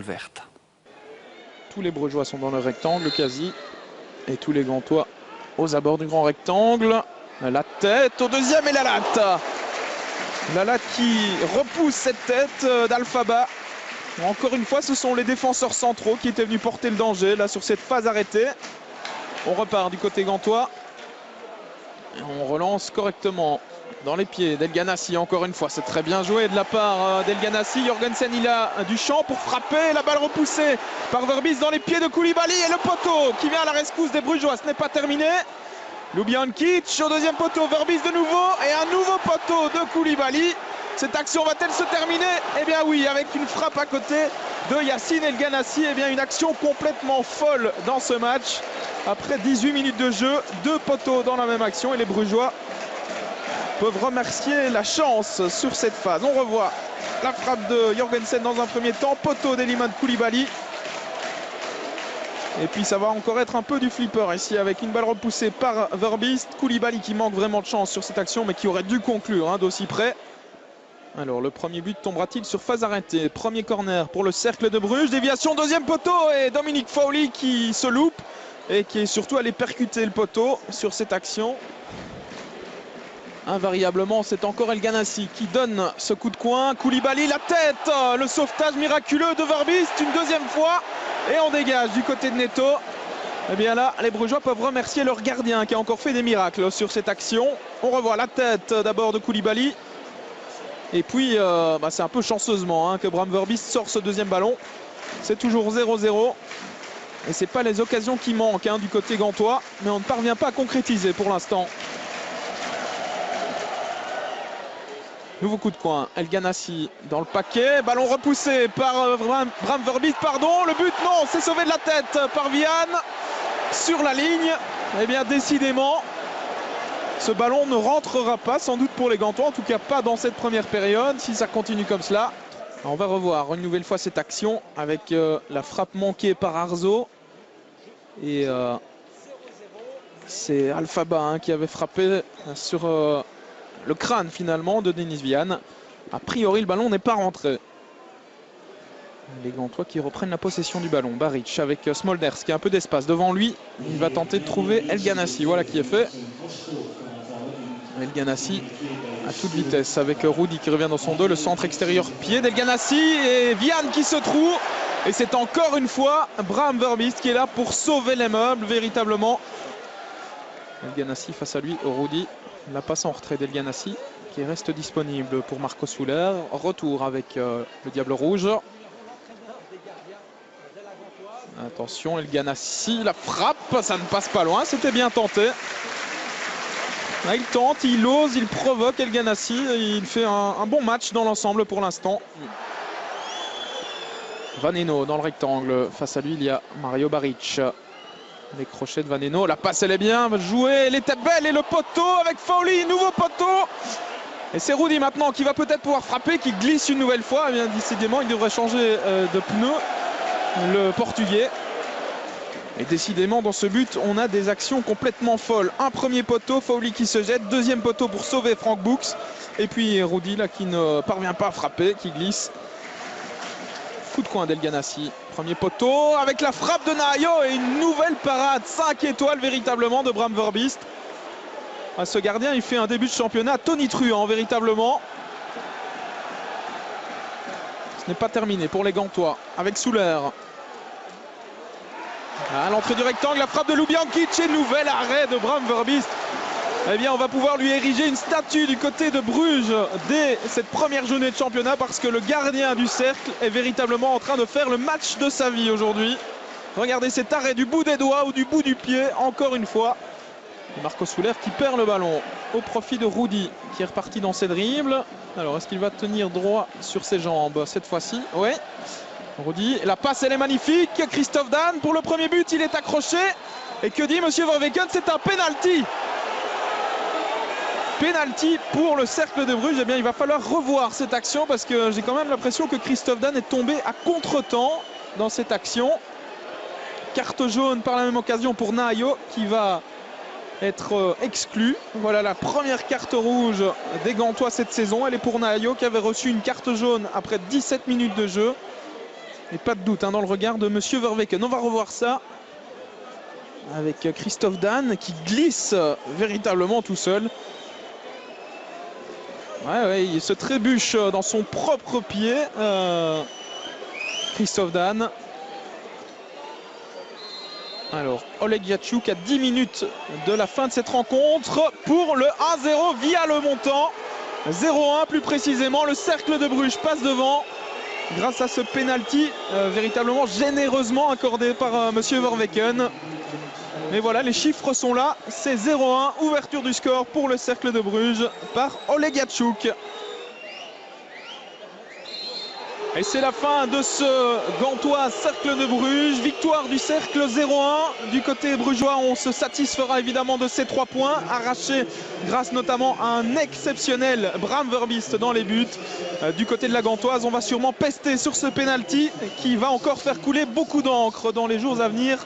verte. Tous les Brugeois sont dans le rectangle quasi. Et tous les Gantois aux abords du grand rectangle. La tête au deuxième et la latte. La latte qui repousse cette tête d'Alphaba. Encore une fois, ce sont les défenseurs centraux qui étaient venus porter le danger là sur cette phase arrêtée. On repart du côté gantois. Et on relance correctement dans les pieds d'El Ganassi. Encore une fois, c'est très bien joué de la part d'El Ganassi. Jorgensen, il a du champ pour frapper. La balle repoussée par Verbis dans les pieds de Koulibaly. Et le poteau qui vient à la rescousse des Brugeois. Ce n'est pas terminé. Ljubijankic au deuxième poteau. Verbis de nouveau. Et un nouveau poteau de Koulibaly. Cette action va-t-elle se terminer? Eh bien oui, avec une frappe à côté de Yacine El Ganassi. Eh bien une action complètement folle dans ce match. Après 18 minutes de jeu, 2 poteaux dans la même action. Et les Brugeois peuvent remercier la chance sur cette phase. On revoit la frappe de Jorgensen dans un premier temps. Poteau d'Elimane Koulibaly. Et puis ça va encore être un peu du flipper ici avec une balle repoussée par Verbis. Koulibaly qui manque vraiment de chance sur cette action mais qui aurait dû conclure d'aussi près. Alors le premier but tombera-t-il sur phase arrêtée? Premier corner pour le Cercle de Bruges. Déviation deuxième poteau et Dominic Fowley qui se loupe et qui est surtout allé percuter le poteau sur cette action. Invariablement, c'est encore El Ganassi qui donne ce coup de coin. Koulibaly, la tête, le sauvetage miraculeux de Verbis une deuxième fois. Et on dégage du côté de Neto. Et bien là, les Brugeois peuvent remercier leur gardien qui a encore fait des miracles sur cette action. On revoit la tête d'abord de Koulibaly. Et puis, c'est un peu chanceusement que Bram Verbis sort ce deuxième ballon. C'est toujours 0-0. Et ce n'est pas les occasions qui manquent du côté gantois. Mais on ne parvient pas à concrétiser pour l'instant. Nouveau coup de coin. El Ganassi dans le paquet. Ballon repoussé par Bram Verbis. Pardon, le but, non, c'est sauvé de la tête par Vian. Sur la ligne. Eh bien, décidément, ce ballon ne rentrera pas, sans doute pour les Gantois, en tout cas pas dans cette première période, si ça continue comme cela. Alors on va revoir une nouvelle fois cette action avec la frappe manquée par Arzo. Et c'est Alphaba qui avait frappé sur le crâne finalement de Denis Vian. A priori le ballon n'est pas rentré. Les Gantois qui reprennent la possession du ballon. Baric avec Smolders qui a un peu d'espace devant lui. Il va tenter de trouver El Ganassi. Voilà qui est fait. El Ganassi à toute vitesse avec Rudy qui revient dans son dos. Le centre extérieur pied d'El Ganassi et Vian qui se trouve. Et c'est encore une fois Bram Verbis qui est là pour sauver les meubles véritablement. El Ganassi face à lui, Rudy. La passe en retrait d'El Ganassi qui reste disponible pour Marco Soler. Retour avec le Diable Rouge. Attention, El Ganassi, la frappe, ça ne passe pas loin, c'était bien tenté. Là, il tente, il ose, il provoque El Ganassi. Il fait un bon match dans l'ensemble pour l'instant. Vaneno dans le rectangle. Face à lui, il y a Mario Baric. Les crochets de Vaneno. La passe, elle est bien jouée. Elle était belle. Et le poteau avec Fowley. Nouveau poteau. Et c'est Rudy maintenant qui va peut-être pouvoir frapper, qui glisse une nouvelle fois. Eh bien, décidément, il devrait changer de pneu. Le Portugais. Et décidément, dans ce but, on a des actions complètement folles. Un premier poteau, Fowley qui se jette. Deuxième poteau pour sauver Frank Books. Et puis Rudy, là, qui ne parvient pas à frapper, qui glisse. Coup de coin d'El Ganassi. Premier poteau avec la frappe de Nahayo et une nouvelle parade. 5 étoiles véritablement de Bram Verbis. Ce gardien, il fait un début de championnat tonitruant véritablement. Ce n'est pas terminé pour les Gantois avec Souler. À l'entrée du rectangle, la frappe de Ljubijankic et nouvel arrêt de Bram Verbis. Eh bien, on va pouvoir lui ériger une statue du côté de Bruges dès cette première journée de championnat parce que le gardien du cercle est véritablement en train de faire le match de sa vie aujourd'hui. Regardez cet arrêt du bout des doigts ou du bout du pied, encore une fois. Et Marco Soler qui perd le ballon au profit de Rudy qui est reparti dans ses dribbles. Alors, est-ce qu'il va tenir droit sur ses jambes cette fois-ci? Oui. Rudy, la passe elle est magnifique. Christophe Dan pour le premier but, il est accroché. Et que dit Monsieur Verweken? C'est un penalty. Penalty pour le Cercle de Bruges. Eh bien, il va falloir revoir cette action parce que j'ai quand même l'impression que Christophe Dan est tombé à contre-temps dans cette action. Carte jaune par la même occasion pour Nahayo qui va être exclu. Voilà la première carte rouge des Gantois cette saison. Elle est pour Nahayo qui avait reçu une carte jaune après 17 minutes de jeu. Et pas de doute dans le regard de Monsieur Verweken. On va revoir ça avec Christophe Dan qui glisse véritablement tout seul. Ouais, il se trébuche dans son propre pied. Christophe Dan. Alors, Oleg Yachuk à 10 minutes de la fin de cette rencontre pour le 1-0 via le montant. 0-1 plus précisément. Le Cercle de Bruges passe devant grâce à ce penalty véritablement généreusement accordé par Monsieur Verweken. Mais voilà, les chiffres sont là. C'est 0-1, ouverture du score pour le Cercle de Bruges par Oleg Yachuk. Et c'est la fin de ce Gantois Cercle de Bruges. Victoire du Cercle 0-1. Du côté brugeois, on se satisfera évidemment de ces 3 points arrachés grâce notamment à un exceptionnel Bram Verbiest dans les buts. Du côté de la Gantoise, on va sûrement pester sur ce penalty qui va encore faire couler beaucoup d'encre dans les jours à venir.